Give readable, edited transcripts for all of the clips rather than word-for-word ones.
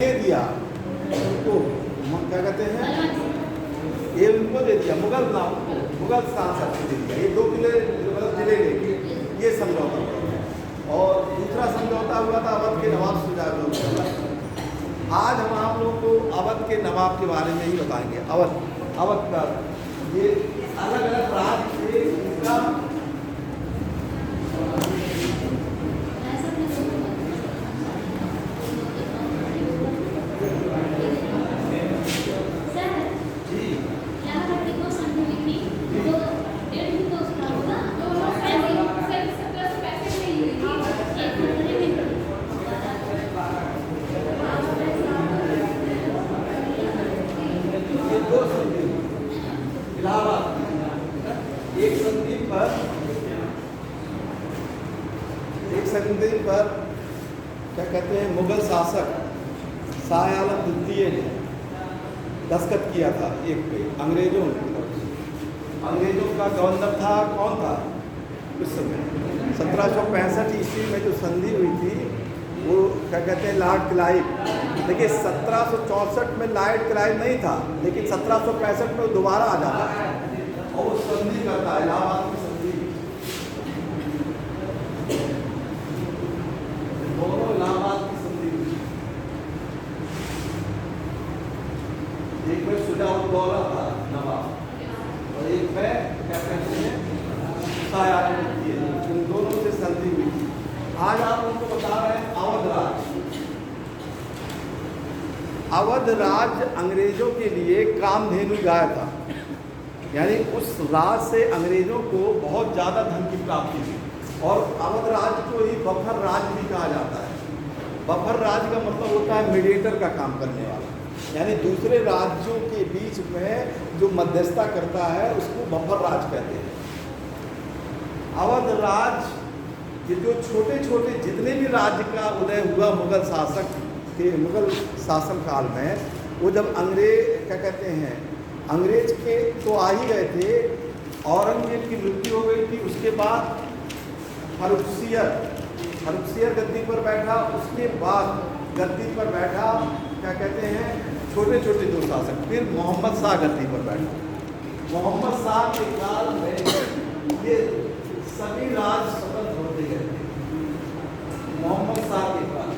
दे दिया उनको, क्या कहते हैं, ये उनको दे दिया, मुगल शासक को दे दिया। ये 2 किले मतलब जिले लेके ये समझौता हुआ। और दूसरा समझौता हुआ था अवध के नवाब शुजा। आज हम आप लोगों को अवध के नवाब के बारे में ही बताएंगे। अवध का ये अलग अलग राज्य थे, इसका एक संधि पर क्या कहते हैं, मुगल शासक शाह आलम द्वितीय ने दस्तखत किया था एक पे अंग्रेजों ने। अंग्रेजों का गवर्नर था, कौन था उस समय? 1765 ईस्वी में जो संधि हुई थी वो क्या कहते हैं, लॉर्ड क्लाइव। देखिए 1764 में लॉर्ड क्लाइव नहीं था, लेकिन 1765 में वो दोबारा आ जाता है और वो संधि करता है, इलाहाबाद की संधि। दोनों इलाहाबाद की संधि, एक में शुजा-उद-दौला था नवाब और एक में क्या कहते हैं, शाह आलम द्वितीय। इन दोनों से संधि हुई थी। आज आप उनको बता रहे हैं अवध राज। अवध राज अंग्रेजों के लिए कामधेनु गाय था, यानी उस राज से अंग्रेजों को बहुत ज़्यादा धन की प्राप्ति थी। और अवध राज को ही बफर राज भी कहा जाता है। बफर राज का मतलब होता है मीडिएटर का काम करने वाला, यानी दूसरे राज्यों के बीच में जो मध्यस्थता करता है उसको बफर राज कहते हैं। अवध राज ये जो छोटे छोटे जितने भी राज्य का उदय हुआ मुगल शासन काल में, वो जब अंग्रेज क्या कहते हैं, अंग्रेज के तो आ ही गए थे। औरंगजेब की मृत्यु हो गई थी, उसके बाद फर्रुखसियर गद्दी पर बैठा, उसके बाद गद्दी पर बैठा क्या कहते हैं, छोटे छोटे दो शासक। फिर मोहम्मद शाह गद्दी पर बैठा। मोहम्मद शाह के काल में ये सभी राज स्वतंत्र होते गए थे। मोहम्मद शाह के काल,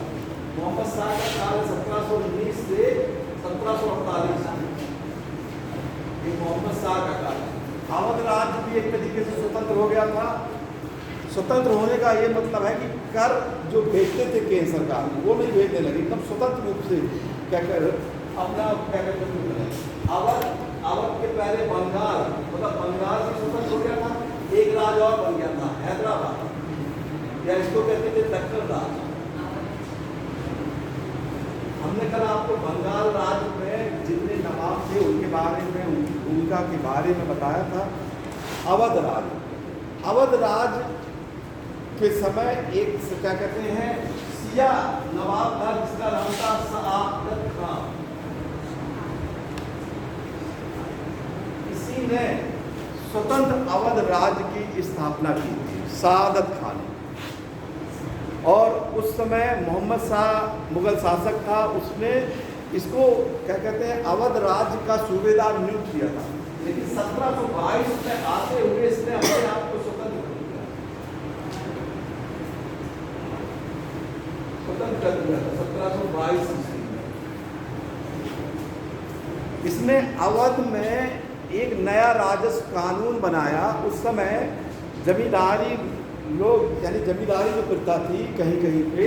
मोहम्मद शाह का काल 1719 से 1748, ये मोहम्मद शाह का काल। अवध राज्य भी एक तरीके से स्वतंत्र हो गया था। स्वतंत्र होने का ये मतलब है कि कर जो भेजते थे केंद्र सरकार, वो नहीं भेजने लगे, एकदम स्वतंत्र रूप से क्या कर अपना क्या कहते हैं। अवध के पहले बंगाल, मतलब बंगाल से स्वतंत्र हो गया था। एक राज और बन गया था, हैदराबाद, या इसको कहते थे दक्कन राज। हमने कल आपको बंगाल राज्य में जितने नवाब थे उनके बारे में, उनकी भूमिका के बारे में बताया था। अवध राज के समय एक क्या कहते हैं, सिया नवाब था जिसका नाम था सआदत खान। इसी ने स्वतंत्र अवध राज्य की स्थापना की थी, सआदत खान। और उस समय मोहम्मद शाह मुगल शासक था, उसने इसको क्या कहते हैं, अवध राज्य का सूबेदार नियुक्त किया था। लेकिन 1722 में आते हुए इसने अपने आप को स्वतंत्र कर दिया था। 1722 इसने अवध में एक नया राजस्व कानून बनाया। उस समय जमींदारी लोग, यानी जमींदारी जो प्रथा थी कहीं कहीं पे,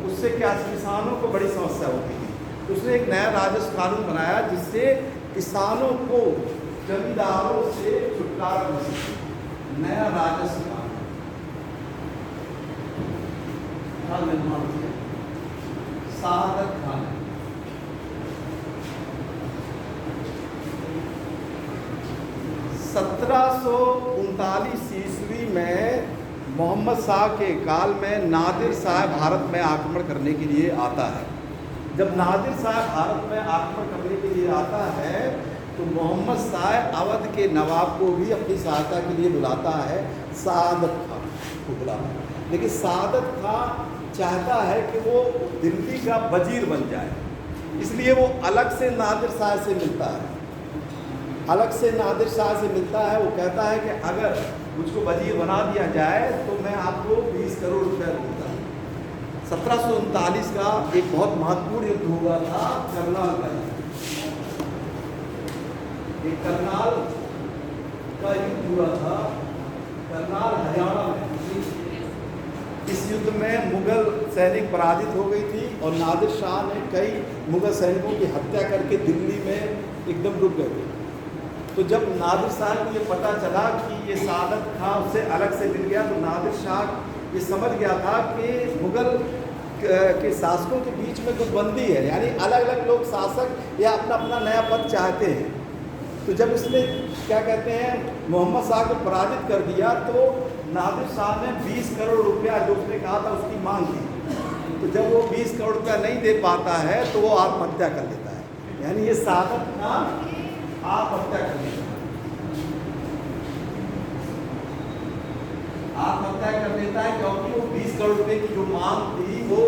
उससे क्या किसानों को बड़ी समस्या होती थी। उसने एक नया राजस्व कानून बनाया जिससे किसानों को जमींदारों से छुटकारा मिल सके। नया राजस्व कानून निर्माण किया सआदत खान। 1739 ईस्वी में मोहम्मद शाह के काल में नादिर शाह भारत में आक्रमण करने के लिए आता है। जब नादिर शाह भारत में आक्रमण करने के लिए आता है तो मोहम्मद शाह अवध के नवाब को भी अपनी सहायता के लिए बुलाता है, सआदत खान को बुलाता है। लेकिन सआदत खान चाहता है कि वो दिल्ली का वजीर बन जाए, इसलिए वो अलग से नादिर शाह से मिलता है, अलग से नादिर शाह से मिलता है। वो कहता है कि अगर मुझको वजीर बना दिया जाए तो मैं आपको 20 करोड़ रुपया दूंगा। 1739 का एक बहुत महत्वपूर्ण युद्ध हुआ था करनाल का, एक करनाल का युद्ध हुआ था, करनाल हरियाणा में। इस युद्ध में मुगल सैनिक पराजित हो गई थी और नादिर शाह ने कई मुगल सैनिकों की हत्या करके दिल्ली में एकदम रुक गए थे। तो जब नादिर शाह को ये पता चला कि ये सादत खां उससे अलग से मिल गया, तो नादिर शाह ये समझ गया था कि मुगल के शासकों के बीच में गुटबंदी है, यानी अलग अलग लोग शासक या अपना अपना नया पद चाहते हैं। तो जब इसने क्या कहते हैं मोहम्मद शाह को पराजित कर दिया, तो नादिर शाह ने 20 करोड़ रुपया जो उसने कहा था उसकी मांग की। तो जब वो 20 करोड़ रुपया नहीं दे पाता है तो वो आत्महत्या कर लेता है, यानी ये सादत खां आत्महत्या कर लेता है, आत्महत्या कर लेता है क्योंकि वो 20 करोड़ रुपए की जो मांग थी वो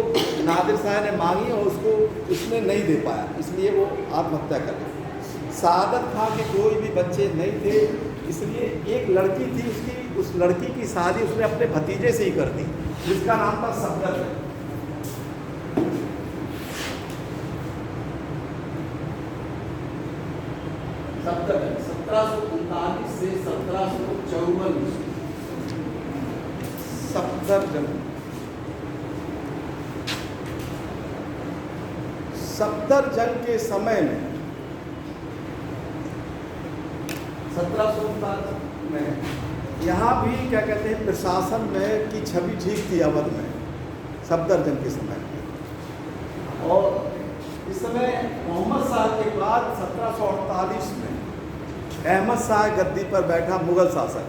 नादिर शाह ने मांगी और उसको उसने नहीं दे पाया, इसलिए वो आत्महत्या कर लेता। सादत खां के कोई भी बच्चे नहीं थे, इसलिए एक लड़की थी, उसकी उस लड़की की शादी उसने अपने भतीजे से ही कर दी जिसका नाम था सफदरजंग। सफदरजंग 1739 से 1754। सफदरजंग सफदरजंग के समय में 1759 में यहाँ भी क्या कहते हैं प्रशासन में की छवि ठीक थी अवध में सफदरजंग के समय में। और इस समय मोहम्मद शाह के बाद 1748 में अहमद शाह गद्दी पर बैठा मुगल शासक,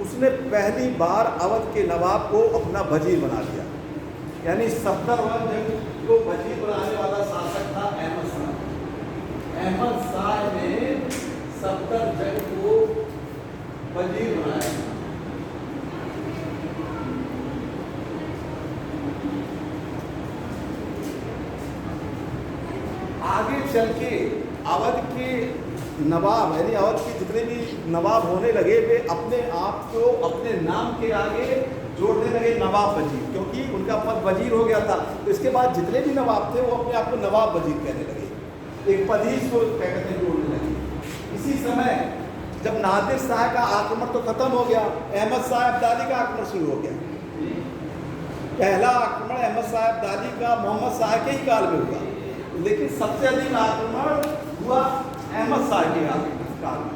उसने पहली बार अवध के नवाब को अपना वजीर बना दिया, यानी सफदरजंग को वजीर बनाने वाला शासक था अहमद शाह। अहमद शाह ने सफदरजंग को वजीर बनाया। आगे चल के अवध के नवाब यानी अवध के जितने भी नवाब होने लगे वे अपने आप को अपने नाम के आगे जोड़ने लगे नवाब वजीर, क्योंकि उनका पद वजीर हो गया था। तो इसके बाद जितने भी नवाब थे वो अपने आप को नवाब वजीर कहने लगे, एक पद ही को क्या कहते हैं जोड़ने लगे। इसी समय जब नादिर शाह का आक्रमण तो खत्म हो गया, अहमद शाह अब्दाली का आक्रमण शुरू हो गया। पहला आक्रमण अहमद शाह अब्दाली का मोहम्मद शाह के ही काल में हुआ, लेकिन सबसे अधिक आक्रमण हुआ अहमद शाह के काल में।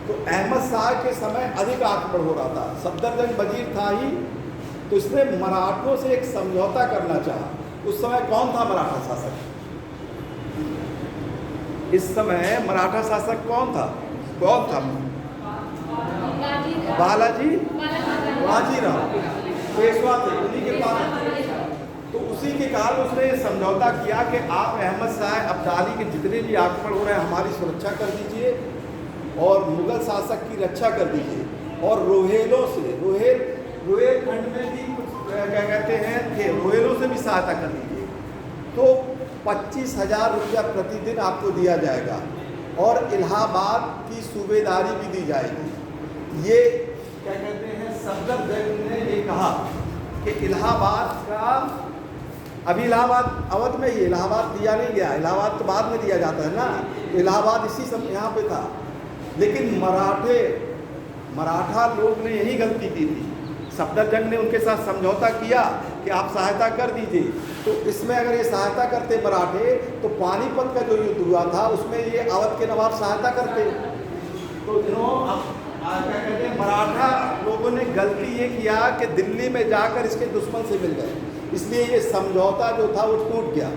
तो अहमद शाह के समय अधिक आक्रमण हो रहा था, सफदरजंग वजीर था ही, तो इसने मराठों से एक समझौता करना चाहा। उस समय कौन था मराठा शासक? इस समय मराठा शासक कौन था? बालाजी बाजीराव पेशवा थे, उन्हीं के पास। तो उसी के काल उसने समझौता किया कि आप अहमद शाह अब्दाली के जितने भी आक्रमण हो रहे हैं हमारी सुरक्षा कर दीजिए और मुगल शासक की रक्षा कर दीजिए, और रोहेलों से रोहेलखंड में भी कुछ क्या कहते हैं कि रोहेलों से भी सहायता कर दीजिए। तो 25,000 रुपया प्रतिदिन आपको दिया जाएगा और इलाहाबाद की सूबेदारी भी दी जाएगी। ये क्या कहते हैं सफदरजंग ने ये कहा कि इलाहाबाद का, अभी इलाहाबाद अवध में ही इलाहाबाद दिया नहीं गया, इलाहाबाद तो बाद में दिया जाता है ना, तो इलाहाबाद इसी समय यहाँ पे था। लेकिन मराठा लोग ने यही गलती की थी। सफदरजंग ने उनके साथ समझौता किया कि आप सहायता कर दीजिए, तो इसमें अगर ये सहायता करते मराठे तो पानीपत का जो युद्ध हुआ था उसमें ये अवध के नवाब सहायता करते। तो क्या कहते हैं मराठा लोगों ने गलती ये किया कि दिल्ली में जाकर इसके दुश्मन से मिल गए, इसलिए ये समझौता जो था वो टूट गया।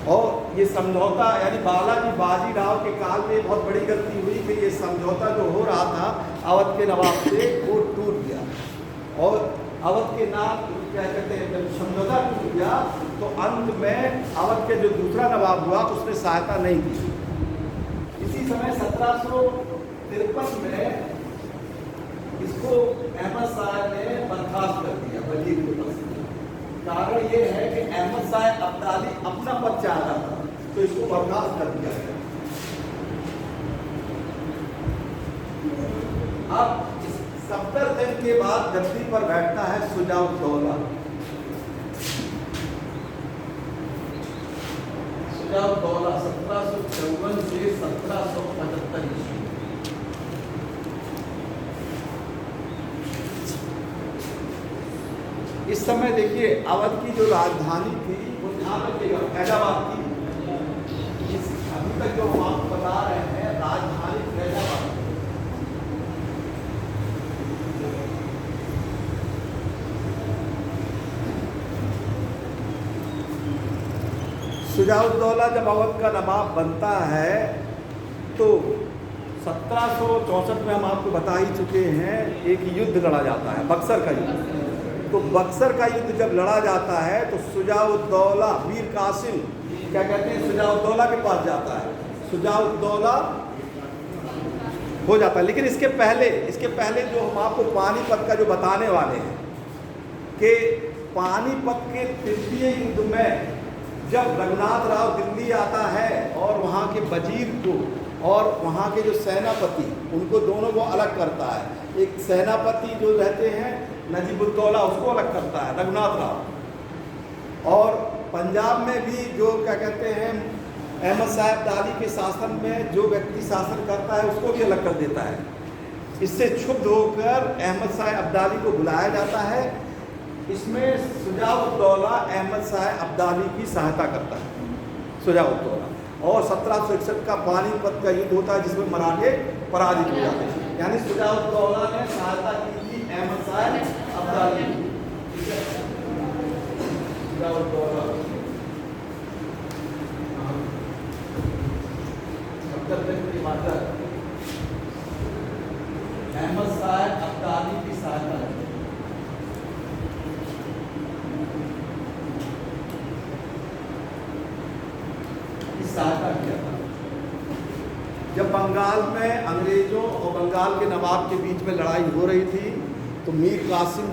और ये समझौता यानी बालाजी बाजीराव के काल में बहुत बड़ी गलती हुई कि ये समझौता जो हो रहा था अवध के नवाब से वो टूट गया, और अवध के नाम क्या कहते हैं जब समझौता टूट गया तो अंत में अवध के जो दूसरा नवाब हुआ उसने सहायता नहीं की। इसी समय 1753 में इसको अहमद शाह ने बर्खास्त कर दिया वजीर के पद से। कारण ये है कि अहमद शाह अब्दाली अपना पद चाहता था, तो इसको बर्खास्त कर दिया गया। अब 70 दिन के बाद गद्दी पर बैठता है शुजा-उद-दौला। शुजा-उद-दौला 1754 से 1775 ईस्वी। इस समय देखिए अवध की जो राजधानी थी वो ध्यान रखिएगा फैजाबाद थी। अभी तक जो हम आपको बता रहे हैं राजधानी फैजाबाद। शुजा-उद-दौला जब अवध का नवाब बनता है तो 1764 में हम आपको बता ही चुके हैं एक युद्ध लड़ा जाता है, बक्सर का युद्ध। तो बक्सर का युद्ध जब लड़ा जाता है तो शुजा-उद-दौला मीर कासिम क्या कहते हैं शुजा-उद-दौला के पास जाता है, शुजा-उद-दौला हो जाता है। लेकिन इसके पहले जो हम आपको पानीपत का जो बताने वाले हैं कि पानीपत के तृतीय युद्ध में जब रघुनाथ राव दिल्ली आता है और वहाँ के वजीर को और वहाँ के जो सेनापति उनको दोनों को अलग करता है। एक सेनापति जो रहते हैं नजीबुद्दौला उसको अलग करता है रघुनाथ राव, और पंजाब में भी जो क्या कहते हैं अहमद शाह अब्दाली के शासन में जो व्यक्ति शासन करता है उसको भी अलग कर देता है। इससे क्षुब्ध होकर अहमद शाह अब्दाली को बुलाया जाता है। इसमें शुजा-उद-दौला अहमद शाह अब्दाली की सहायता करता है, शुजा-उद-दौला, और 1761 का पानीपत का युद्ध होता है जिसमें मराठे पराजित हो जाते हैं। यानी शुजा-उद-दौला ने सहायता की थी अहमद शाह अब्दाली की। शुजा-उद-दौला अहमद शाह अब्दाली की सहायता किया था। जब बंगाल में अंग्रेजों और बंगाल के नवाब के बीच में लड़ाई हो रही थी तो मीर कासिम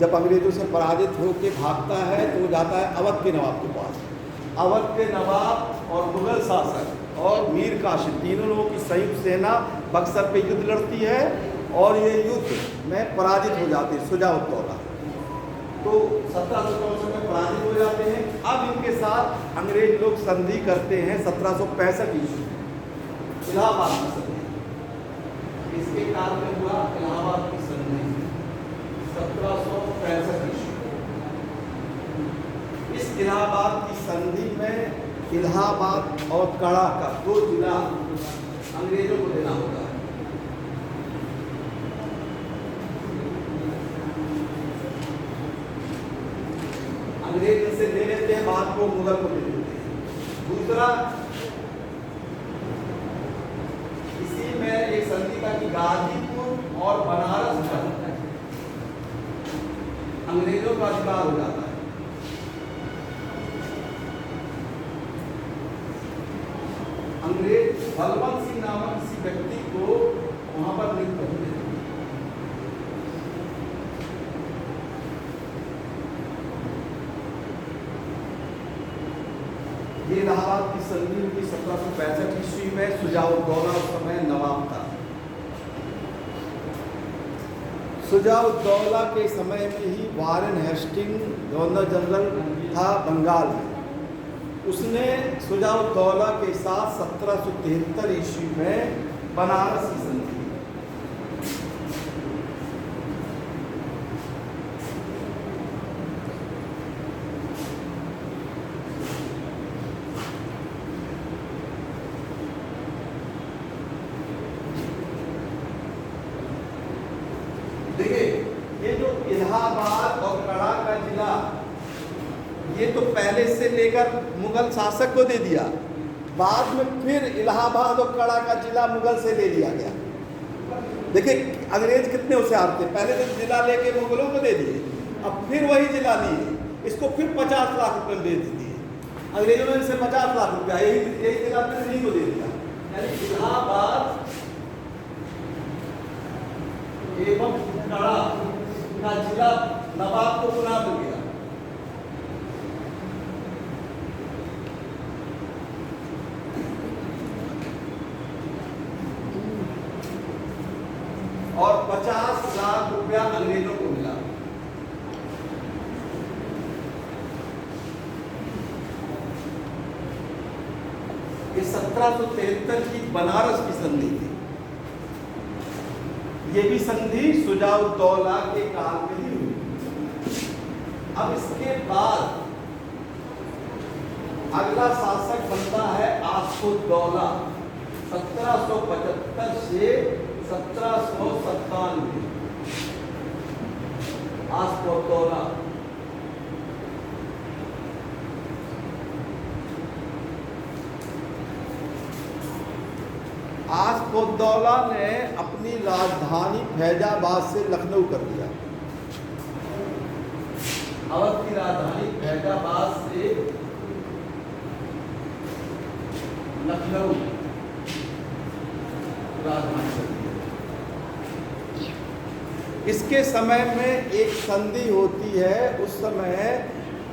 जब अंग्रेजों से पराजित होकर भागता है तो वो जाता है अवध के नवाब के पास। अवध के नवाब और मुगल शासक और मीर कासिम तीनों लोगों की संयुक्त सेना बक्सर पे युद्ध लड़ती है और ये युद्ध में पराजित हो जाते हैं शुजा-उद-दौला। तो 1764 में पराजित हो जाते हैं। अब इनके साथ अंग्रेज लोग संधि करते हैं 1765 ईस्वी इलाहाबाद की संधि। इसके काल में हुआ इलाहाबाद की संधि 1765 ईस्वी। इस इलाहाबाद की संधि में इलाहाबाद और कड़ा का 2 जिला अंग्रेजों को देना होता है। अंग्रेज इनसे ले लेते हैं, बाद को मुगल को दे देते हैं। दूसरा इसी में एक संधि का कि गाजीपुर और बनारस का अंग्रेजों का अधिकार हो जाता है। अंग्रेज बलवंत सिंह नामक किसी व्यक्ति को वहां पर नियुक्त कर देते हैं। ये इलाहाबाद की संधि हुई 1765 ईस्वी में। शुजा-उद-दौला उस समय नवाब था। शुजा-उद-दौला के समय में ही वारेन हेस्टिंग गवर्नर जनरल था बंगाल में। उसने शुजा-उद-दौला के साथ 1773 ईस्वी में बनारस की संधि। देखिए ये जो इलाहाबाद और कड़ा का जिला ये तो पहले से लेकर मुगल शासक को दे दिया, बाद में फिर इलाहाबाद और कड़ा का जिला मुगल से ले लिया गया। देखिए अंग्रेज कितने होशियार थे, पहले तो जिला लेके मुगलों को दे दिए, अब फिर वही जिला लिए, इसको फिर 50 लाख रुपए में बेच दिए। अंग्रेजों ने इनसे 50 लाख रुपया यही जिला फिर नहीं को दे दिया। यानी इलाहाबाद एवं कड़ा का जिला नवाब को पुनः मिल गया। 50 लाख रुपया अंग्रेजों को मिला। ये 1773 की बनारस की संधि थी। ये भी संधि शुजाउद्दौला के काल में ही हुई। अब इसके बाद अगला शासक बनता है आसफुद्दौला 1775 से 1797। आसफुद्दौला आसफुद्दौला ने अपनी राजधानी फैजाबाद से लखनऊ कर दिया। अवध की राजधानी फैजाबाद से लखनऊ राजधानी कर दिया। इसके समय में एक संधि होती है। उस समय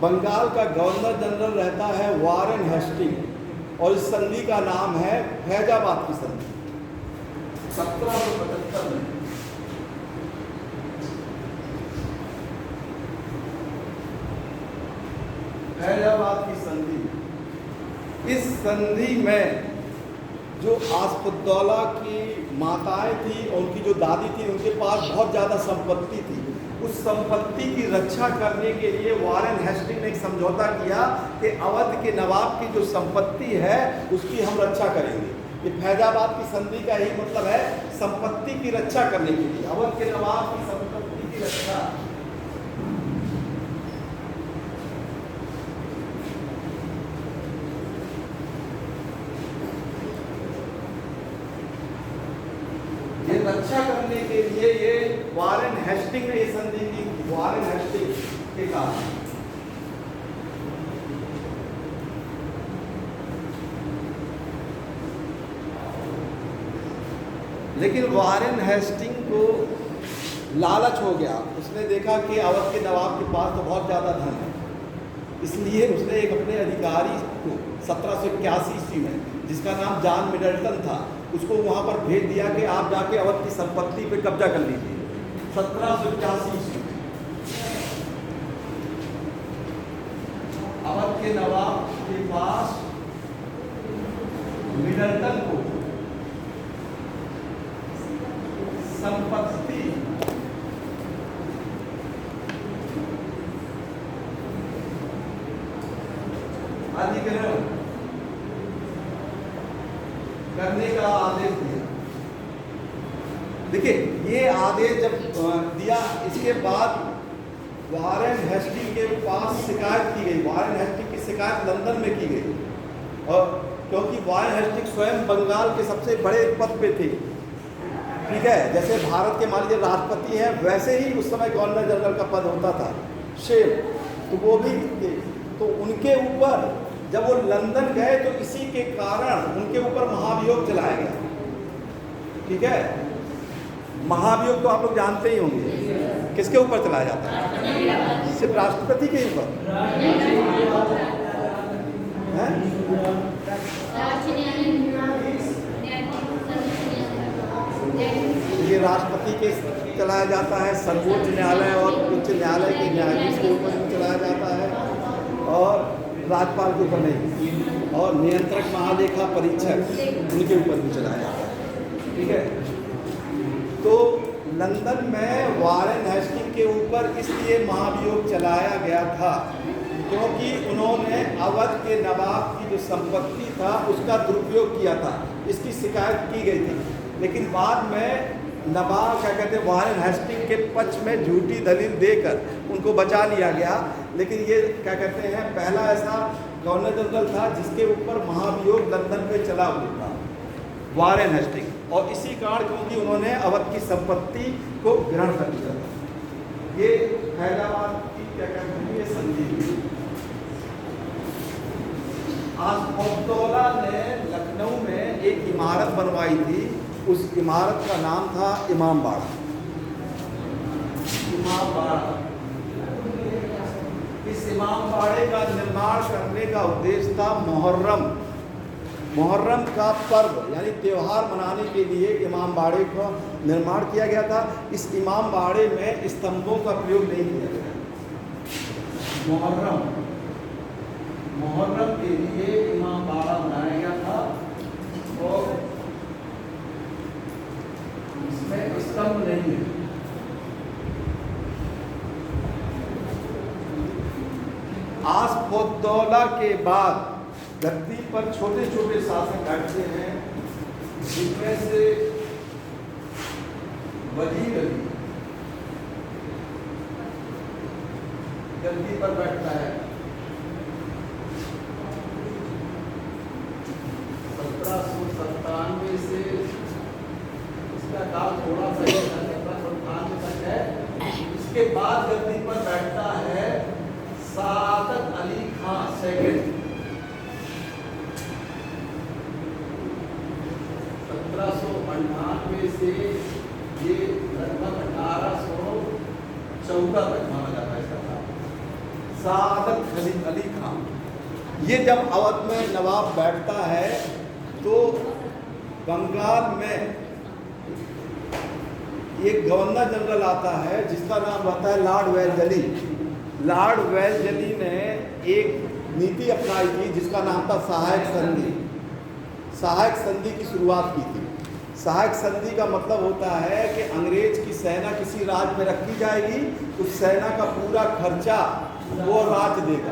बंगाल का गवर्नर जनरल रहता है वारेन हेस्टिंग, और इस संधि का नाम है फैजाबाद की संधि 1775 में। फैजाबाद की संधि। इस संधि में जो आसफुद्दौला की माताएं थी और उनकी जो दादी थी, उनके पास बहुत ज़्यादा संपत्ति थी। उस संपत्ति की रक्षा करने के लिए वारेन हेस्टिंग ने एक समझौता किया कि अवध के नवाब की जो संपत्ति है उसकी हम रक्षा करेंगे। ये फैजाबाद की संधि का यही मतलब है, संपत्ति की रक्षा करने के लिए, अवध के नवाब की संपत्ति की रक्षा। रक्षा करने के लिए ये वारेन हेस्टिंग ने ये संधि की। वारेन हेस्टिंग के कारण लेकिन वारेन हेस्टिंग को लालच हो गया। उसने देखा कि अवध के नवाब के पास तो बहुत ज़्यादा धन है, इसलिए उसने एक अपने अधिकारी को 1781 ईस्वी में, जिसका नाम जॉन मिडल्टन था, उसको वहाँ पर भेज दिया कि आप जाके अवध की संपत्ति पे कब्जा कर लीजिए। 1781 ईस्वी अवध के नवाब के पास मिडल्टन को संपत्ति अधिग्रहण करने का आदेश दिया। देखिए, ये आदेश जब दिया, इसके बाद वारेन हेस्टिंग के पास शिकायत की गई। वारेन हेस्टिंग की शिकायत लंदन में की गई, और क्योंकि वारेन हेस्टिंग स्वयं बंगाल के सबसे बड़े पद पे थे, ठीक है, जैसे भारत के मान लीजिए राष्ट्रपति हैं, वैसे ही उस समय गवर्नर जनरल का पद होता था सेम, तो वो भी थे। तो उनके ऊपर जब वो लंदन गए तो इसी के कारण उनके ऊपर महाभियोग चलाया गया। ठीक है, महाभियोग तो आप लोग जानते ही होंगे, किसके ऊपर चलाया जाता है? सिर्फ राष्ट्रपति के ऊपर है? ये राष्ट्रपति के चलाया जाता है, सर्वोच्च न्यायालय और उच्च न्यायालय के न्यायाधीश के ऊपर भी चलाया जाता है, और राज्यपाल के ऊपर नहीं, और नियंत्रक महालेखा परीक्षक उनके ऊपर भी चलाया जाता है। ठीक है, तो लंदन में वारेन हेस्टिंग के ऊपर इसलिए महाभियोग चलाया गया था क्योंकि उन्होंने अवध के नवाब की जो संपत्ति था उसका दुरुपयोग किया था। इसकी शिकायत की गई थी, लेकिन बाद में नवाब क्या कहते हैं, वारेन हेस्टिंग के पक्ष में झूठी दलील देकर उनको बचा लिया गया। लेकिन ये क्या कहते हैं, पहला ऐसा गवर्नर जनरल था जिसके ऊपर महाभियोग लंदन में चला हुआ था, वारेन हेस्टिंग, और इसी कारण क्योंकि उन्होंने अवध की संपत्ति को ग्रहण कर लिया था। ये फैजाबाद की क्या कहते हैं, ये संधि। आसफुद्दौला ने लखनऊ में एक इमारत बनवाई थी, उस इमारत का नाम था इमामबाड़ा। इमामबाड़ा, इस इमामबाड़े का निर्माण करने का उद्देश्य था मुहर्रम मुहर्रम का पर्व यानी त्यौहार मनाने के लिए इमाम बाड़े का निर्माण किया गया था। इस इमाम बाड़े में स्तंभों का प्रयोग नहीं किया गया। मुहर्रम के लिए इमाम बाड़ा बनाया गया था और इसमें स्तंभ नहीं है। आसफुद्दौला के बाद गद्दी पर छोटे छोटे शासक बैठते हैं, जिनमें से वजीर अली गद्दी पर बैठता है। 1797 से इसका काल थोड़ा सा 1797 तक है। इसके बाद गद्दी पर बैठता है सादत अली खां सेकंड। 1798 से ये लगभग 1814 तक माना जाता है इसका नाम सादत अली खां। ये जब अवध में नवाब बैठता है तो बंगाल में एक गवर्नर जनरल आता है जिसका नाम रहता है लॉर्ड वेलजली। लॉर्ड वेलजली ने एक नीति अपनाई थी जिसका नाम था सहायक संधि। सहायक संधि की शुरुआत की थी। सहायक संधि का मतलब होता है कि अंग्रेज की सेना किसी राज्य में रखी जाएगी, उस सेना का पूरा खर्चा वो राज्य देगा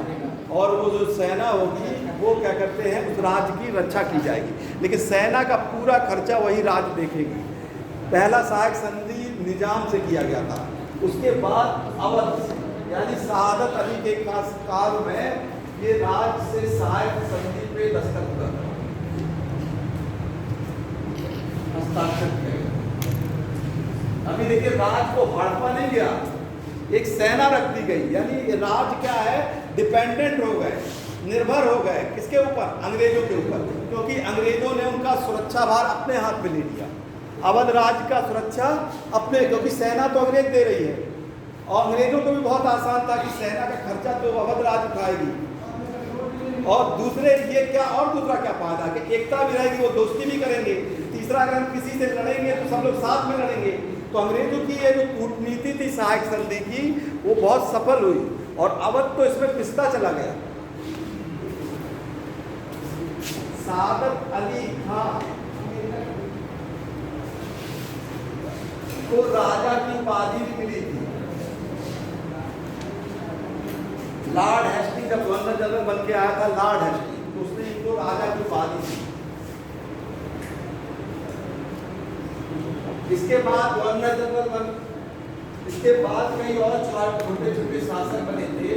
और वो जो सेना होगी वो क्या करते हैं उस राज्य की रक्षा की जाएगी, लेकिन सेना का पूरा खर्चा वही राज्य देखेगी। पहला सहायक संधि निजाम से किया गया था। उसके बाद अवध यानी शहादत अली के काल में ये राज्य से सहायक संधि पे दस्तखत हुआ, हस्ताक्षर किया गया। अभी देखिए राज्य को हड़पा नहीं गया, एक सेना रख दी गई, यानी राज्य क्या है डिपेंडेंट हो गए, निर्भर हो गए किसके ऊपर? अंग्रेजों के ऊपर, क्योंकि अंग्रेजों ने उनका सुरक्षा भार अपने हाथ में ले लिया। अवध राज्य का सुरक्षा अपने, क्योंकि सेना तो अंग्रेज दे रही है और अंग्रेजों को भी बहुत आसान था कि सेना का खर्चा तो अवध राज्य उठाएगी और दूसरा क्या फायदा कि एकता भी रहेगी, वो दोस्ती भी करेंगे। तीसरा अगर हम किसी से लड़ेंगे तो सब लोग साथ में लड़ेंगे। तो अंग्रेजों की ये जो कूटनीति थी सहायक संधि की वो बहुत सफल हुई और अवध तो इसमें पिसता चला गया। सादत अली खां को राजा की उपाधि भी मिली थी। लॉर्ड हेस्टी जब गवर्नर जनरल बन के आया था लॉर्ड हेस्टी, तो उसने इनको राजा की उपाधि दी। इसके बाद गवर्नर जनरल बन, इसके बाद कई और छोटे छोटे शासक बने थे।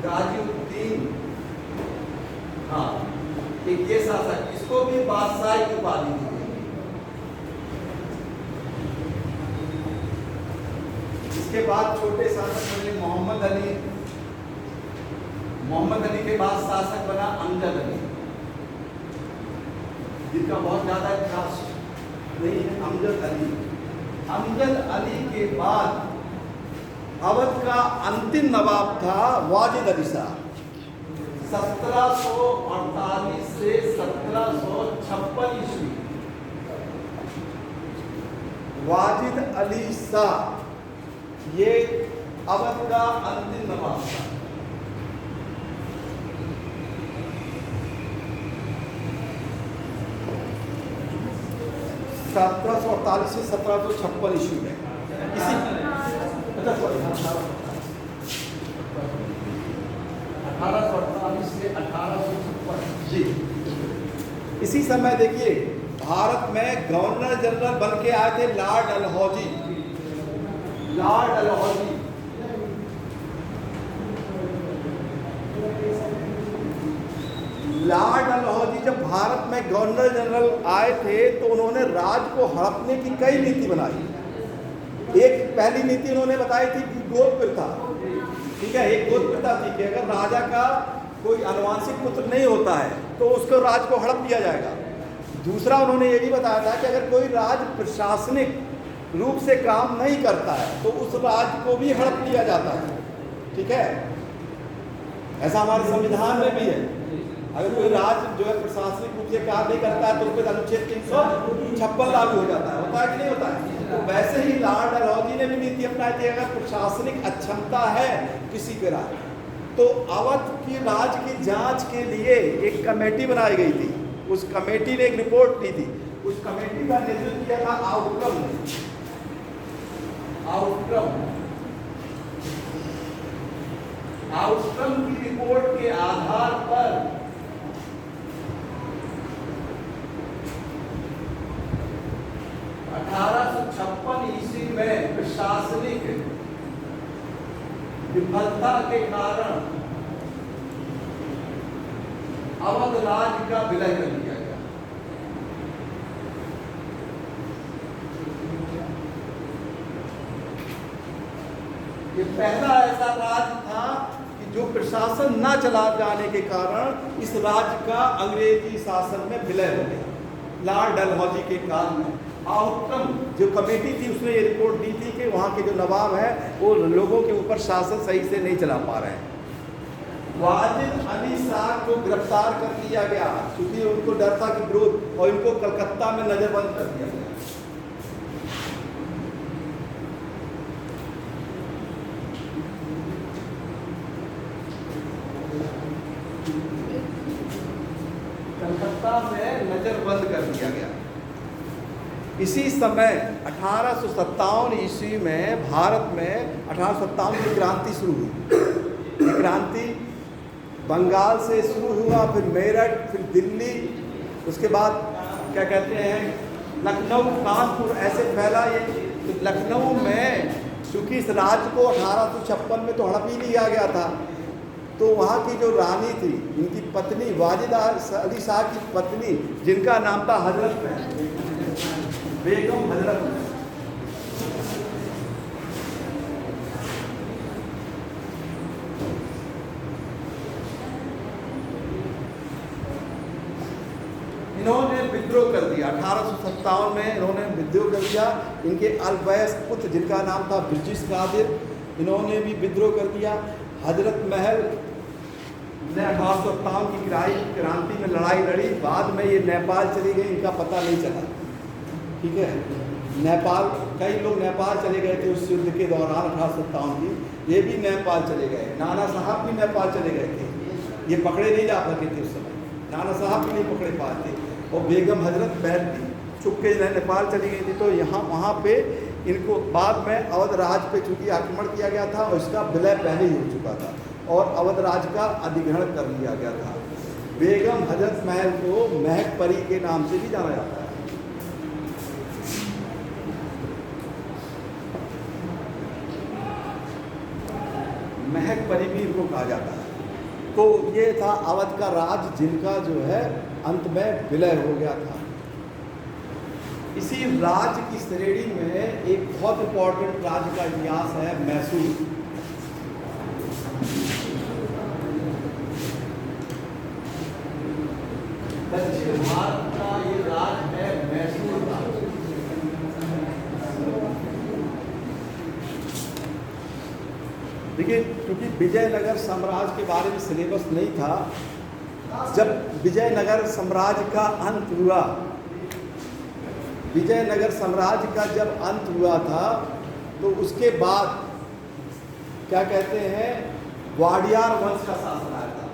गाजीउद्दीन, हाँ एक ये शासक, इसको भी बादशाह की उपाधि दी गई। इसके बाद छोटे शासक बने मोहम्मद अली। मोहम्मद अली के बाद शासक बना अमजद अली, जिनका बहुत ज्यादा इतिहास नहीं है। अमजद अली, अमजद अली के बाद अवध का अंतिम नवाब था वाजिद अली शाह। 1748 से 1756 ईस्वी वाजिद अली शाह ये अवध का अंतिम नवाब था। सत्रह सौ 48 से 1756 ईस्वी में इसी 1848 से 1856 जी। इसी समय देखिए भारत में गवर्नर जनरल बन के आए थे Lord Dalhousie. Lord Dalhousie Lord Dalhousie जब भारत में गवर्नर जनरल आए थे तो उन्होंने राज्य को हड़पने की कई नीति बनाई। एक पहली नीति उन्होंने बताई थी कि गोद प्रथा, ठीक है, एक गोद प्रथा थी कि अगर राजा का कोई आनुवंशिक पुत्र नहीं होता है तो उसको राज को हड़प दिया जाएगा। दूसरा उन्होंने ये भी बताया था कि अगर कोई राज प्रशासनिक रूप से काम नहीं करता है तो उस राज्य को भी हड़प दिया जाता है, ठीक है। ऐसा हमारे संविधान में भी है। अगर कोई राज्य जो है प्रशासनिक रूप से कार्य नहीं करता है तो उस पर अनुच्छेद 356 लागू हो जाता है। होता है कि नहीं होता है? तो वैसे ही लॉर्ड डलहौजी ने भी नीति अपनाई थी, अगर प्रशासनिक अक्षमता है किसी के राज्य, तो अवध की राज्य की जांच के लिए एक कमेटी बनाई गई थी। उस कमेटी ने एक रिपोर्ट दी थी। उस कमेटी का नेतृत्व किया था आउटकम ने। आउटकम की रिपोर्ट के आधार पर 1856 ईस्वी में प्रशासनिक विफलता के कारण अवध राज्य का विलय कर दिया गया। ये पहला ऐसा राज्य था कि जो प्रशासन न चला जाने के कारण इस राज्य का अंग्रेजी शासन में विलय हो गया। लॉर्ड डलहौजी के काल में आउटकम जो कमेटी थी उसने ये रिपोर्ट दी थी कि वहाँ के जो नवाब है वो लोगों के ऊपर शासन सही से नहीं चला पा रहे हैं। वाजिद अली शाह को गिरफ्तार कर लिया गया क्योंकि उनको डर था कि विरोध, और इनको कलकत्ता में नजरबंद कर दिया गया। कलकत्ता में नजरबंद कर दिया गया। इसी समय 1857 ईस्वी में भारत में 1857 की क्रांति शुरू हुई। क्रांति बंगाल से शुरू हुआ, फिर मेरठ, फिर दिल्ली, उसके बाद क्या कहते हैं लखनऊ, कानपुर, ऐसे फैला ये। तो लखनऊ में चूँकि इस राज्य को 1856 में तो हड़प ही लिया गया था, तो वहाँ की जो रानी थी, इनकी पत्नी वाजिद अली शाह की पत्नी, जिनका नाम था हजरत महल, बेगम हजरत महल, इन्होंने विद्रोह कर दिया। 1857 में इन्होंने विद्रोह कर दिया। इनके अल्पवयस्क पुत्र जिनका नाम था ब्रिटिश कादिर, इन्होंने भी विद्रोह कर दिया। हजरत महल ने 1857 की क्रांति में लड़ाई लड़ी। बाद में ये नेपाल चली गई, इनका पता नहीं चला। ठीक है, नेपाल, कई लोग नेपाल चले गए थे उस युद्ध के दौरान 1857 की। ये भी नेपाल चले गए, नाना साहब भी नेपाल चले गए थे। ये पकड़े नहीं जा सके थे उस समय, नाना साहब भी नहीं पकड़े पाए थे। और बेगम हजरत महल भी छुप के नेपाल चली गई थी। तो यहाँ वहाँ पे इनको बाद में अवध राज पे चूँकि आक्रमण किया गया था और इसका विलय पहले ही हो चुका था और अवध राज का अधिग्रहण कर लिया गया था। बेगम हजरत महल को महक परी के नाम से भी जाना जाता है। महक परी भी इनको कहा जाता है। तो ये था अवध का राज जिनका जो है अंत में विलय हो गया था। इसी राज्य की श्रेणी में एक बहुत इंपॉर्टेंट राज्य का इतिहास है मैसूर। दक्षिण भारत का ये राज्य है मैसूर राज्य। देखिए, क्योंकि विजयनगर साम्राज्य के बारे में सिलेबस नहीं था, जब विजयनगर साम्राज्य का अंत हुआ, विजयनगर साम्राज्य का जब अंत हुआ था तो उसके बाद क्या कहते हैं वाडियार वंश का शासन आया था।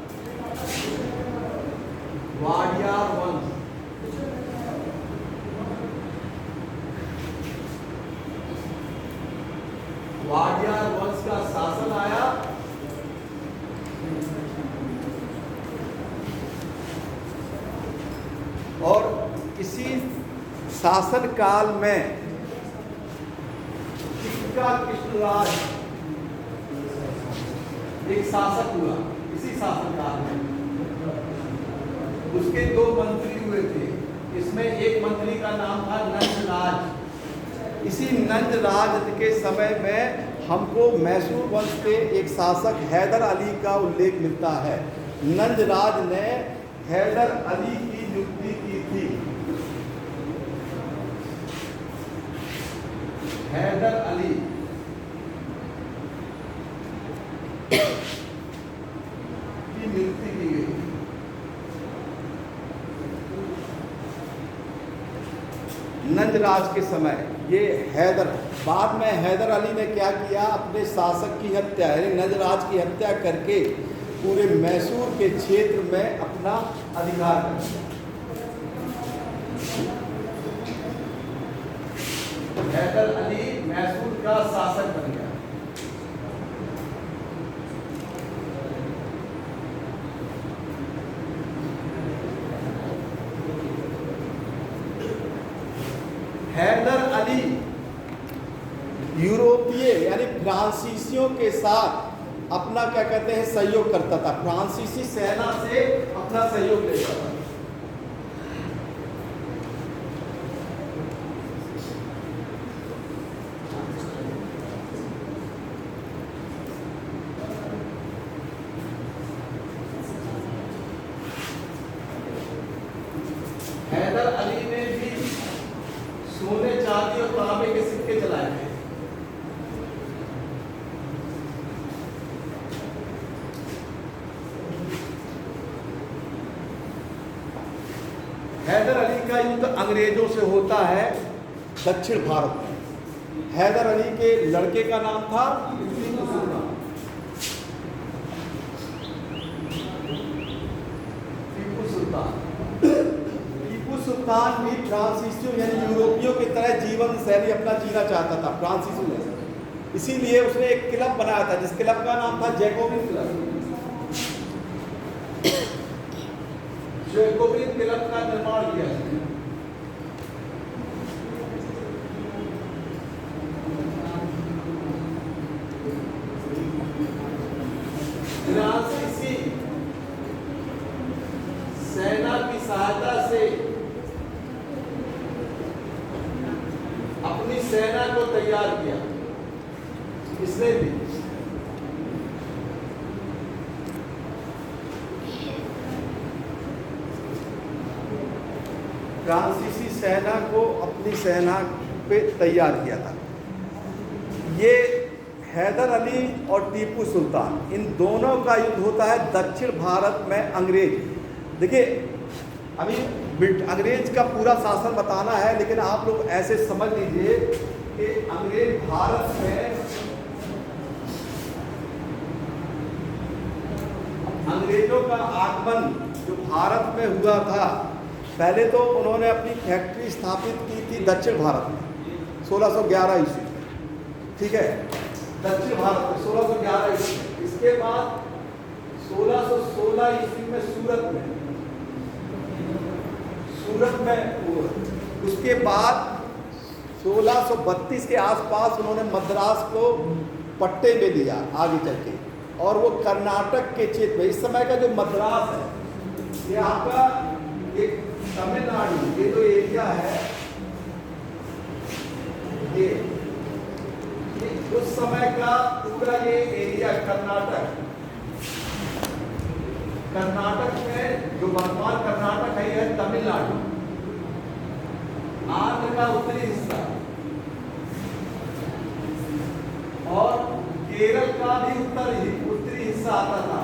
वाडियार वंश, वाडियार वंश का शासन आया। और इसी शासन काल में कृष्णराज एक शासक हुआ। इसी शासन काल में उसके दो मंत्री हुए थे। इसमें एक मंत्री का नाम था नंदराज। इसी नंदराज के समय में हमको मैसूर वंश के एक शासक हैदर अली का उल्लेख मिलता है। नंदराज ने हैदर अली की नियुक्ति की थी। हैदर अली नियुक्ति की गई। नंजराज के समय ये बाद में हैदर अली ने क्या किया, अपने शासक की हत्या यानी नंजराज की हत्या करके पूरे मैसूर के क्षेत्र में अपना अधिकार कर लिया। हैदर अली मैसूर का शासक बन गया। हैदर अली यूरोपीय यानी फ्रांसीसियों के साथ अपना क्या कहते हैं सहयोग करता था, फ्रांसीसी सेना से अपना सहयोग लेता था। हैदर अली ने भी सोने चांदी और तांबे के सिक्के चलाए थे। हैदर अली का युद्ध अंग्रेजों से होता है दक्षिण भारत में। हैदर अली के लड़के का नाम था टीपू सुल्तान। टीपू सुल्तान टीपू सुल्तान भी फ्रांसीसियों यानी यूरोपियों की तरह जीवन शैली अपना जीना चाहता था फ्रांसीसियों में। इसीलिए उसने एक क्लब बनाया था जिस क्लब का नाम था जैकोबिन क्लब। जैकोबिन क्लब का निर्माण किया है। फ्रांसीसी सेना की सहायता से अपनी सेना को तैयार किया इसने भी। फ्रांसीसी सेना को अपनी सेना पे तैयार किया था। ये हैदर अली और टीपू सुल्तान इन दोनों का युद्ध होता है दक्षिण भारत में। अंग्रेज देखिए अभी अंग्रेज का पूरा शासन बताना है, लेकिन आप लोग ऐसे समझ लीजिए कि अंग्रेज भारत में अंग्रेजों का आगमन जो भारत में हुआ था, पहले तो उन्होंने अपनी फैक्ट्री स्थापित की थी दक्षिण भारत में 1611 ईस्वी में, ठीक है, दक्षिण भारत में 1611 ईस्वी में। इसके बाद 1616 ईस्वी में सूरत में उसके बाद 1632 के आसपास उन्होंने मद्रास को पट्टे में लिया आगे चल के, और वो कर्नाटक के क्षेत्र में, इस समय का जो मद्रास है ये आपका एक तमिलनाडु, ये जो एरिया है ये उस समय का पूरा ये एरिया कर्नाटक में जो वर्तमान कर्नाटक है यह तमिलनाडु, आंध्र का उत्तरी हिस्सा और केरल का भी उत्तरी हिस्सा आता था।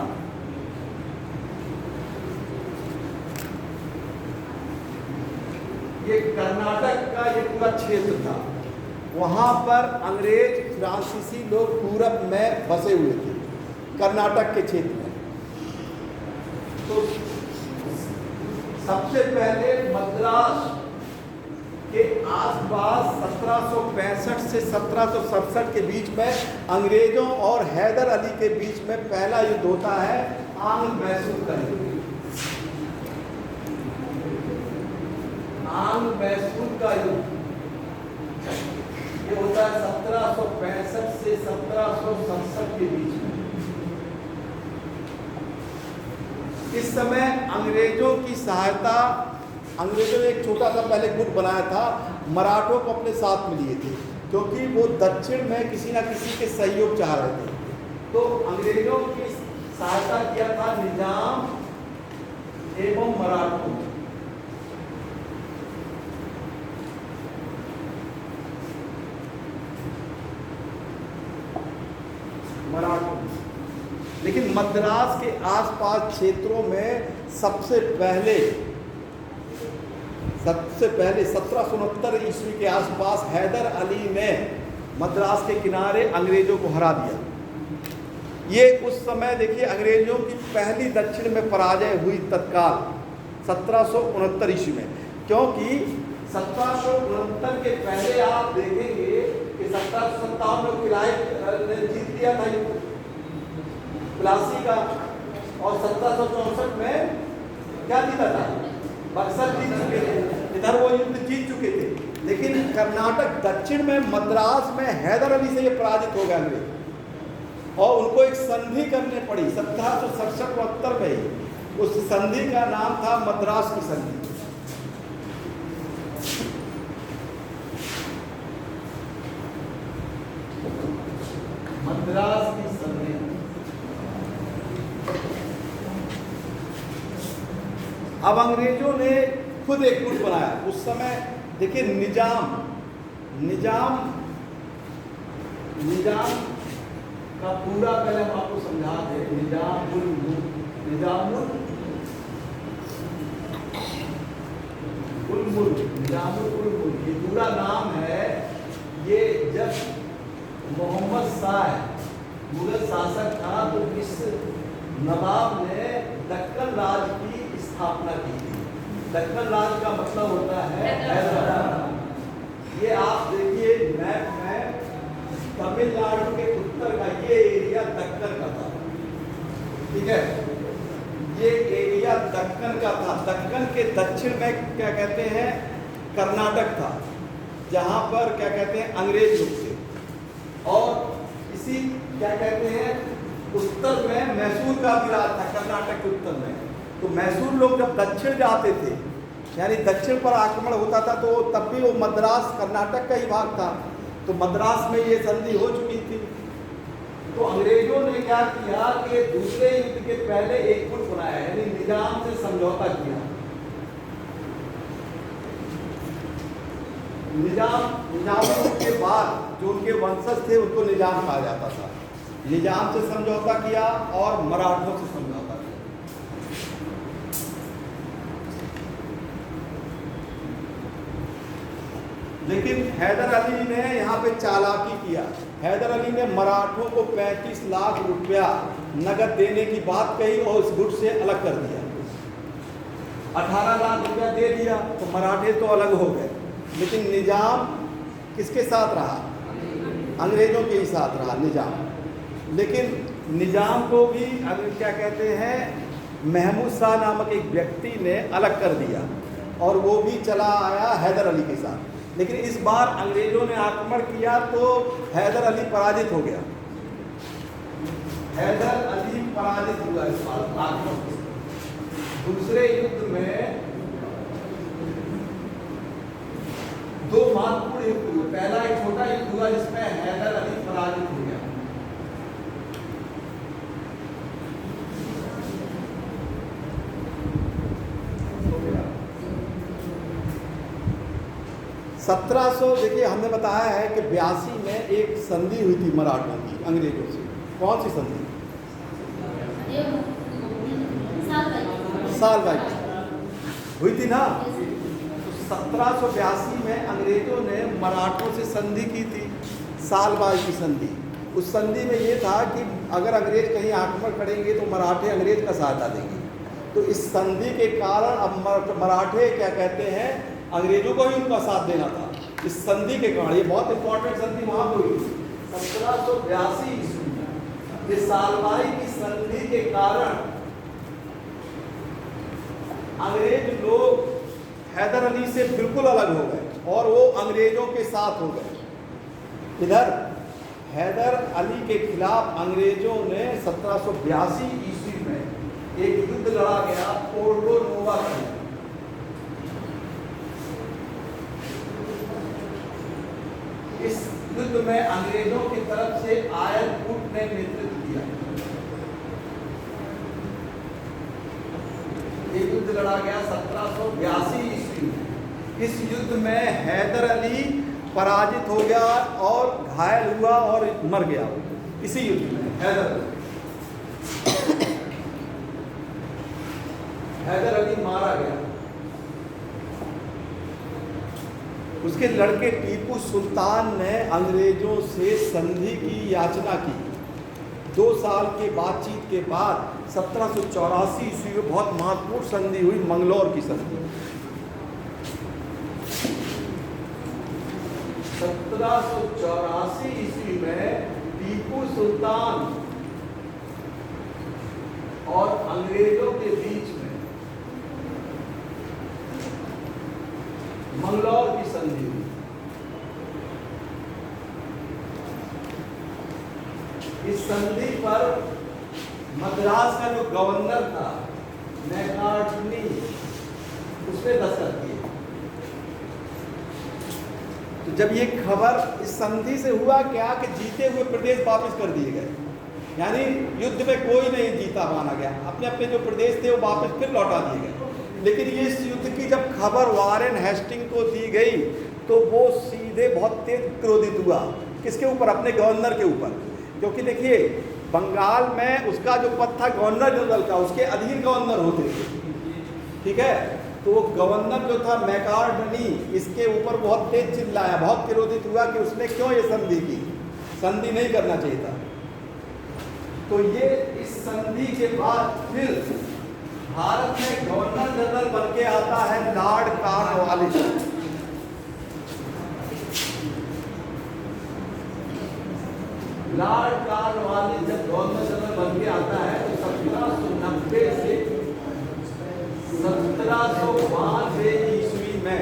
ये कर्नाटक का ये पूरा क्षेत्र था। वहां पर अंग्रेज फ्रांसीसी लोग पूरब में बसे हुए थे कर्नाटक के क्षेत्र में। तो सबसे पहले मद्रास के आसपास 1765 से 1767 के बीच में अंग्रेजों और हैदर अली के बीच में पहला युद्ध होता है आंग्ल मैसूर का युद्ध। आंग्ल मैसूर का युद्ध ये होता है 1765 से 1767 के बीच में। इस समय अंग्रेजों की सहायता, अंग्रेजों ने एक छोटा सा पहले गुट बनाया था, मराठों को अपने साथ में लिए थे, क्योंकि वो दक्षिण में किसी ना किसी के सहयोग चाह रहे थे। तो अंग्रेजों की सहायता किया था निजाम एवं मराठों। लेकिन मद्रास के आसपास क्षेत्रों में सबसे पहले 1769 ईस्वी के आसपास हैदर अली ने मद्रास के किनारे अंग्रेजों को हरा दिया। ये उस समय देखिए अंग्रेजों की पहली दक्षिण में पराजय हुई तत्काल 1769 ईस्वी में, क्योंकि 1769 के पहले आप देखेंगे कि 1757 में किराए ने जीत लिया था युद्ध प्लासी का, और 1764 में क्या जीता था, बक्सर जीत चुके थे, इधर वो युद्ध जीत चुके थे। लेकिन कर्नाटक दक्षिण में मद्रास में हैदर अली से ये पराजित हो गया अंग्रेज, और उनको एक संधि करनी पड़ी 1767 में ही। उस संधि का नाम था मद्रास की संधि। मद्रास की संधि। अब अंग्रेजों ने खुद एक गुट बनाया। उस समय देखिए निजाम का पूरा पहले हम आपको समझा दें। निजामुल मुल्क ये पूरा नाम है। ये जब मोहम्मद शाह मुगल शासक था तो इस नवाब ने दक्कन राज की स्थापना की थी। दक्कन राज का मतलब होता है हैदराबाद। ये आप देखिए मैप में तमिलनाडु के उत्तर का ये एरिया दक्कन का था, ठीक है, ये एरिया दक्कन का था। दक्कन के दक्षिण में क्या कहते हैं कर्नाटक था, जहाँ पर क्या कहते हैं अंग्रेज लोग थे, और इसी क्या कहते हैं उत्तर में मैसूर का भी राज था। कर्नाटक के उत्तर में तो मैसूर लोग जब दक्षिण जाते थे, यानी दक्षिण पर आक्रमण होता था, तो तब भी वो मद्रास कर्नाटक का ही भाग था, तो मद्रास में ये संधि हो चुकी थी। तो अंग्रेजों ने क्या किया कि दूसरे युद्ध के पहले एक गुट बनाया, यानी निजाम से समझौता किया। निजाम के बाद जो उनके वंशज थे उनको निजाम कहा जाता था। निजाम से समझौता किया और मराठों से समझौता किया। लेकिन हैदर अली ने यहाँ पे चालाकी किया। हैदर अली ने मराठों को 35 लाख रुपया नगद देने की बात कही और उस गुट से अलग कर दिया। 18 लाख रुपया दे दिया तो मराठे तो अलग हो गए, लेकिन निजाम किसके साथ रहा, अंग्रेजों के ही साथ रहा निजाम। लेकिन निजाम को भी अगर क्या कहते हैं महमूद शाह नामक एक व्यक्ति ने अलग कर दिया, और वो भी चला आया हैदर अली के साथ। लेकिन इस बार अंग्रेजों ने आक्रमण किया तो हैदर अली पराजित हो गया। हैदर अली पराजित हुआ इस बार आक्रमण से। दूसरे युद्ध में दो महत्वपूर्ण युद्ध हुए। पहला एक छोटा युद्ध हुआ जिसमें हैदर अली पराजित हो गया। देखिए हमने बताया है कि 82 में एक संधि हुई थी मराठों की अंग्रेजों से। कौन सी संधि? सालबाई हुई थी ना। तो 1782 में अंग्रेजों ने मराठों से संधि की थी, सालबाई की संधि। उस संधि में ये था कि अगर अंग्रेज कहीं आक्रमण करेंगे तो मराठे अंग्रेज का सहायता देंगे। तो इस संधि के कारण अब मराठे क्या कहते हैं अंग्रेजों को ही उनका साथ देना था। इस संधि के कारण, ये बहुत इंपॉर्टेंट संधि वहां हुई 1782 ईस्वी में। इस सालबाई की संधि के कारण अंग्रेज लोग हैदर अली से बिल्कुल अलग हो गए और वो अंग्रेजों के साथ हो गए। इधर हैदर अली के खिलाफ अंग्रेजों ने 1782 ईस्वी में एक युद्ध लड़ा गया पोर्टो नोवा का। इस युद्ध में अंग्रेजों की तरफ से आयल गुट ने नेतृत्व दिया। एक युद्ध लड़ा गया 1782 ईस्वी में। इस युद्ध में हैदर अली पराजित हो गया और घायल हुआ और मर गया इसी युद्ध में हैदर अली। हैदर अली मारा गया। उसके लड़के टीपू सुल्तान ने अंग्रेजों से संधि की याचना की। 2 साल के बातचीत के बाद 1784 ईस्वी में बहुत महत्वपूर्ण संधि हुई, मंगलौर की संधि। 1784 ईस्वी में टीपू सुल्तान और अंग्रेजों के बीच में मंगलौर की संधि हुई। इस संधि पर मद्रास का जो गवर्नर था मैकार्टनी, उसने दस्तखत किए। तो जब ये खबर, इस संधि से हुआ क्या कि जीते हुए प्रदेश वापस कर दिए गए, यानी युद्ध में कोई नहीं जीता माना गया, अपने अपने जो प्रदेश थे वो वापस फिर लौटा दिए गए। लेकिन ये इस युद्ध की जब खबर वारेन हेस्टिंग को दी गई तो वो सीधे बहुत तेज क्रोधित हुआ। किसके ऊपर? अपने गवर्नर के ऊपर। क्योंकि देखिए, बंगाल में उसका जो पद था गवर्नर जनरल का, उसके अधीन गवर्नर होते थे, ठीक है। तो वो गवर्नर जो था मैकार्टनी, इसके ऊपर बहुत तेज चिल्लाया, बहुत क्रोधित हुआ कि उसने क्यों ये संधि की, संधि नहीं करना चाहिए था। तो ये इस संधि के बाद फिर भारत में गवर्नर जनरल बन के आता है लॉर्ड कॉर्नवालिस। लॉर्ड कॉर्नवालिस जब गवर्नर जनरल बन के आता है तो 1790 से 1792 ईस्वी में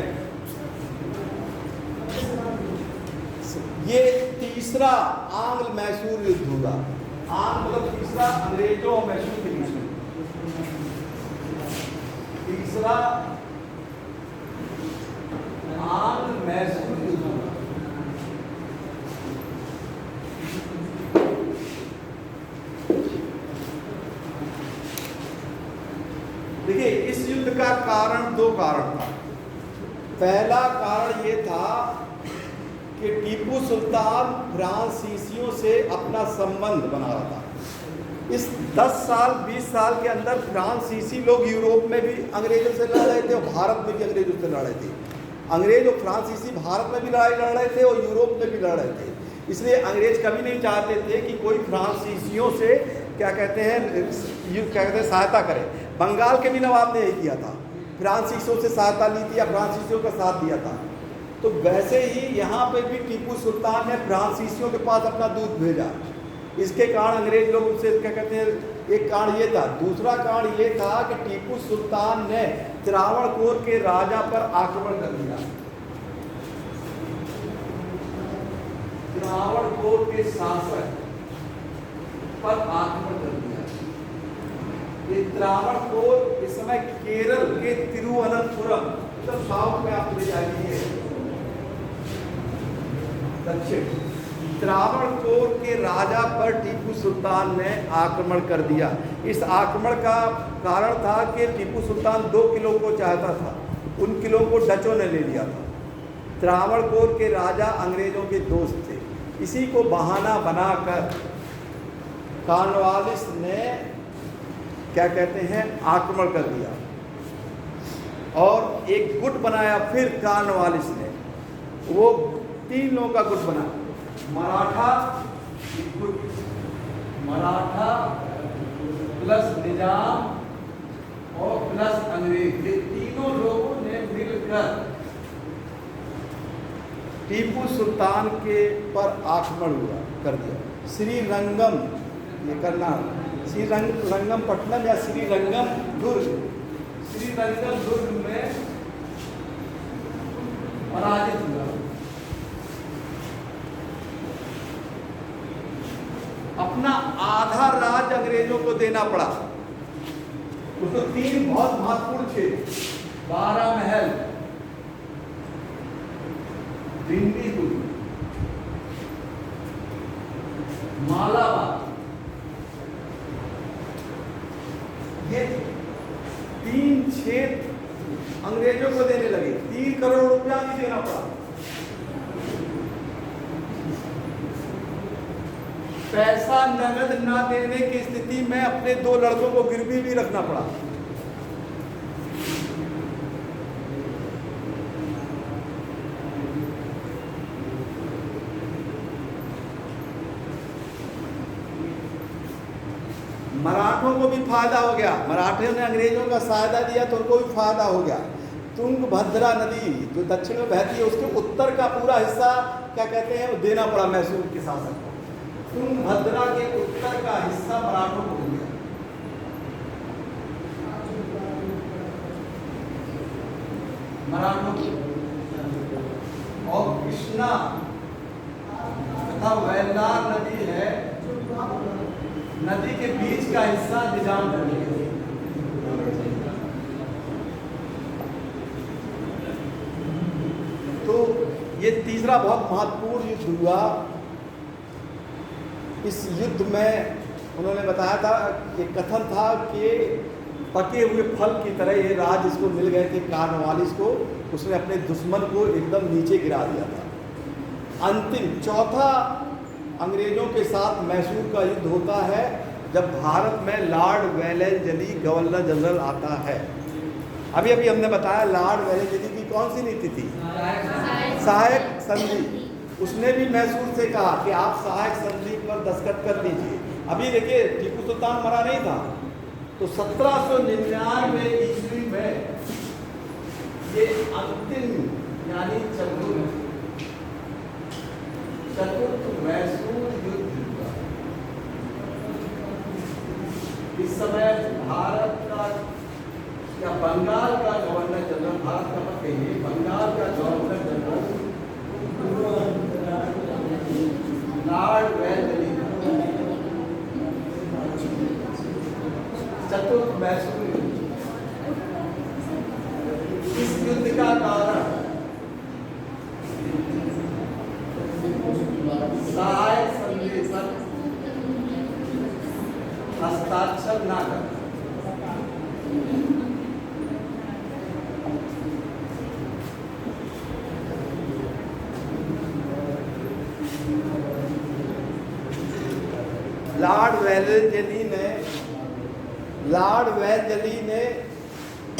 ये तीसरा आंग्ल मैसूर युद्ध हुआ। आंग्ल मतलब तीसरा, अंग्रेजों और मैसूर के बीच में तीसरा आंग्ल मैसूर युद्ध हुआ। देखिए, इस युद्ध का कारण, 2 कारण था। पहला कारण ये था कि टीपू सुल्तान फ्रांसीसियों से अपना संबंध बना रहा था। इस 10 साल 20 साल के अंदर फ्रांसीसी लोग यूरोप में भी अंग्रेजों से लड़ रहे थे और भारत में भी अंग्रेजों से लड़ रहे थे। अंग्रेज और फ्रांसीसी भारत में भी लड़ाई लड़ रहे थे और यूरोप में भी लड़ रहे थे। इसलिए अंग्रेज कभी नहीं चाहते थे कि कोई फ्रांसीसियों से क्या कहते हैं सहायता करे। बंगाल के भी नवाब ने यही किया था, फ्रांसीसियों से सहायता ली थी या फ्रांसीसियों का साथ दिया था। तो वैसे ही यहाँ पे भी टीपू सुल्तान ने फ्रांसीसियों के पास अपना दूत भेजा। इसके कारण अंग्रेज लोग उनसे क्या कहते हैं, एक कारण ये था। दूसरा कारण ये था कि टीपू सुल्तान ने त्रावणकोर के राजा पर आक्रमण कर दिया। त्रावणकोर के शासक पर आक्रमण कर दिया। ये त्रावणकोर इस समय केरल के तिरुवनंतपुरम, तो साउथ में आप ले जाइए, दक्षिण त्रावणकोर के राजा पर टीपू सुल्तान ने आक्रमण कर दिया। इस आक्रमण का कारण था कि टीपू सुल्तान 2 किलों को चाहता था, उन किलों को डचों ने ले लिया था। त्रावणकोर के राजा अंग्रेजों के दोस्त थे। इसी को बहाना बनाकर कॉर्नवालिस ने क्या कहते हैं आक्रमण कर दिया और एक गुट बनाया। फिर कॉर्नवालिस ने वो 3 लोगों का गुट बना, मराठा प्लस निजाम और प्लस अंग्रेज, ये तीनों लोगों ने मिलकर टीपू सुल्तान के पर आक्रमण हुआ कर दिया। श्रीरंगम, ये करना श्रीरंगपट्टनम या श्रीरंगम दुर्ग, श्रीरंगम दुर्ग में पराजित हुआ। अपना आधा राज अंग्रेजों को देना पड़ा। उसको 3 बहुत महत्वपूर्ण क्षेत्र, 12 महल, दिल्ली, मालाबार, ये 3 क्षेत्र अंग्रेजों को देने लगे। 3 करोड़ रुपया भी देना पड़ा। पैसा नगद ना देने की स्थिति में अपने 2 लड़कों को गिरवी भी रखना पड़ा। मराठों को भी फायदा हो गया, मराठों ने अंग्रेजों का सहायता दिया तो उनको भी फायदा हो गया। तुंगभद्रा नदी जो दक्षिण में बहती है उसके उत्तर का पूरा हिस्सा क्या कहते हैं वो देना पड़ा मैसूर के शासक को। तुंगभद्रा के उत्तर का हिस्सा मराठों को मिल गया। मराठों की और कृष्णा तथा वैलार नदी है, नदी के बीच का हिस्सा निजाम कर लिया। तो ये तीसरा बहुत महत्वपूर्ण युद्ध हुआ। इस युद्ध में उन्होंने बताया था, एक कथन था कि पके हुए फल की तरह ये राज इसको मिल गए थे कॉर्नवालिस को, उसने अपने दुश्मन को एकदम नीचे गिरा दिया था। अंतिम चौथा अंग्रेजों के साथ मैसूर का युद्ध होता है जब भारत में लॉर्ड वेलेस्ली गवर्नर जनरल आता है। अभी अभी हमने बताया लॉर्ड वेलेस्ली की कौन सी नीति थी? सहायक संधि। उसने भी मैसूर से कहा कि आप सहायक संधि पर दस्तखत कर दीजिए। अभी देखिए टीपू सुल्तान मरा नहीं था, तो 1799 ईस्वी में ये अंतिम यानी चतुर्थ मैसूर युद्ध हुआ। इस समय भारत का या बंगाल का गवर्नर जनरल, भारत का मत कहिए, बंगाल का गवर्नर जनरल लॉर्ड वेलेस्ली चतुर्थ मैसूर युद्ध। इस युद्ध का कारण सहायक संधि पर हस्ताक्षर न करना। लॉर्ड वेलेस्ली ने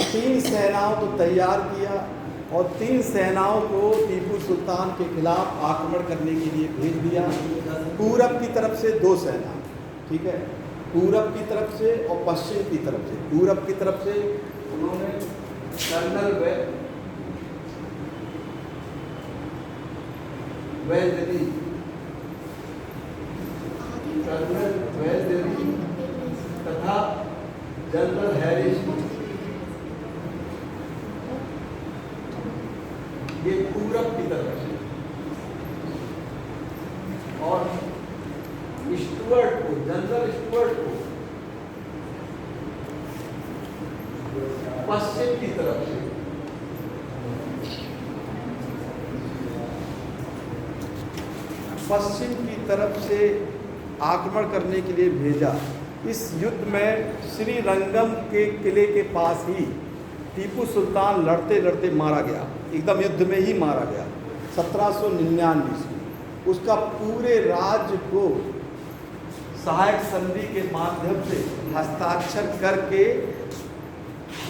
3 सेनाओं को तैयार किया और 3 सेनाओं को टीपू सुल्तान के खिलाफ आक्रमण करने के लिए भेज दिया। पूरब की तरफ से 2 सेना, ठीक है, पूरब की तरफ से और पश्चिम की तरफ से। पूरब की तरफ से उन्होंने कर्नल वेलेस्ली तथा जनरल हैरिस, ये पूरब की तरफ से, और स्टुअर्ट को, जनरल स्टुअर्ट को पश्चिम की तरफ से। पश्चिम की तरफ से आक्रमण करने के लिए भेजा। इस युद्ध में श्रीरंगम के किले के पास ही टीपू सुल्तान लड़ते लड़ते मारा गया, एकदम युद्ध में ही मारा गया 1799 में। उसका पूरे राज्य को सहायक संधि के माध्यम से हस्ताक्षर करके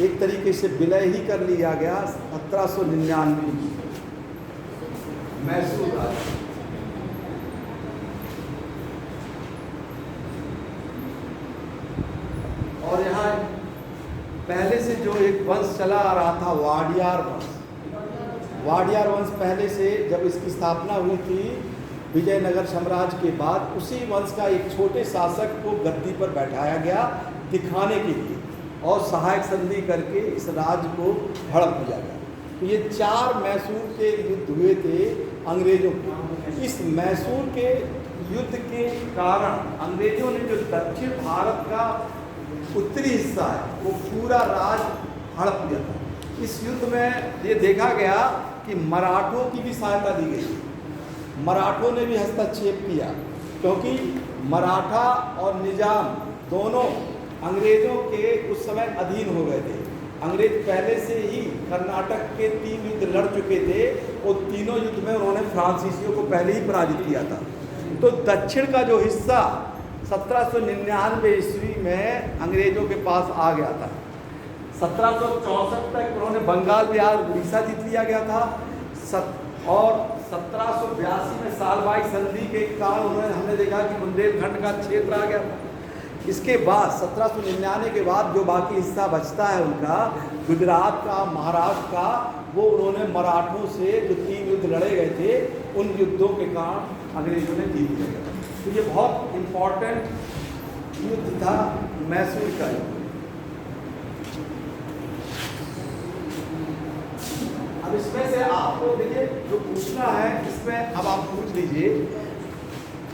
एक तरीके से विलय ही कर लिया गया 1799 में मैसूर राज्य। और यहाँ पहले से जो एक वंश चला आ रहा था वाडियार वंश, वाडियार वंश पहले से जब इसकी स्थापना हुई थी विजयनगर साम्राज्य के बाद, उसी वंश का एक छोटे शासक को गद्दी पर बैठाया गया दिखाने के लिए और सहायक संधि करके इस राज्य को हड़प दिया गया। तो ये 4 मैसूर के युद्ध हुए थे अंग्रेजों के। इस मैसूर के युद्ध के कारण अंग्रेजों ने जो दक्षिण भारत का उत्तरी हिस्सा है वो पूरा राज हड़प लिया था। इस युद्ध में ये देखा गया कि मराठों की भी सहायता दी गई। मराठों ने भी हस्तक्षेप किया क्योंकि मराठा और निजाम दोनों अंग्रेजों के उस समय अधीन हो गए थे। अंग्रेज पहले से ही कर्नाटक के 3 युद्ध लड़ चुके थे और तीनों युद्ध में उन्होंने फ्रांसीसियों को पहले ही पराजित किया था। तो दक्षिण का जो हिस्सा 1799 ईस्वी में अंग्रेजों के पास आ गया था। 1764 तक उन्होंने बंगाल, बिहार, उड़ीसा जीत लिया गया था और 1782 में सालबाई संधि के कारण उन्होंने, हमने देखा कि बुंदेलखंड का क्षेत्र आ गया था। इसके बाद 1799 के बाद जो बाकी हिस्सा बचता है उनका, गुजरात का, महाराष्ट्र का, वो उन्होंने मराठों से जो 3 युद्ध लड़े गए थे, उन युद्धों के कारण अंग्रेजों ने जीत लिया। तो ये बहुत इम्पोर्टेंट युद्ध था मैसूर का युद्ध। अब इसमें से आपको देखिए जो पूछना है इसमें अब आप पूछ लीजिए,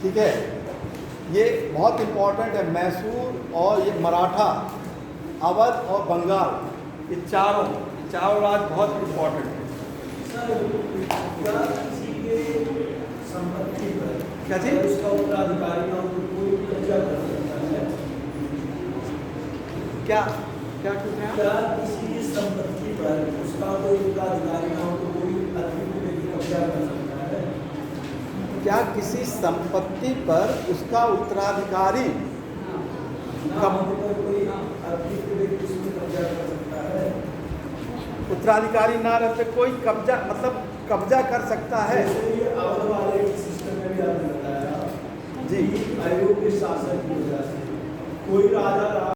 ठीक है। ये बहुत इम्पोर्टेंट है, मैसूर और ये मराठा, अवध और बंगाल, ये चारों राज्य बहुत इम्पोर्टेंट है। संपत्ति पर क्या चीज? उसका उत्तराधिकारी ना हो तो कोई कब्जा कर सकता है। क्या क्या पूछ रहे हैं? क्या किसी की संपत्ति पर उसका कोई उत्तराधिकारी ना हो तो कोई अतिरिक्त व्यक्ति कब्जा कर सकता है? क्या किसी संपत्ति पर उसका उत्तराधिकारी ना होने पर कोई अतिरिक्त व्यक्ति उसमें कब्जा कर सकता है? उत्तराधिकारी ना रहते कोई कब्जा, मतलब कब्जा कर सकता है। जैसे ये अवध वाले सिस्टम में भी आपने बताया जी, अयोग्य शासक की वजह से कोई राजा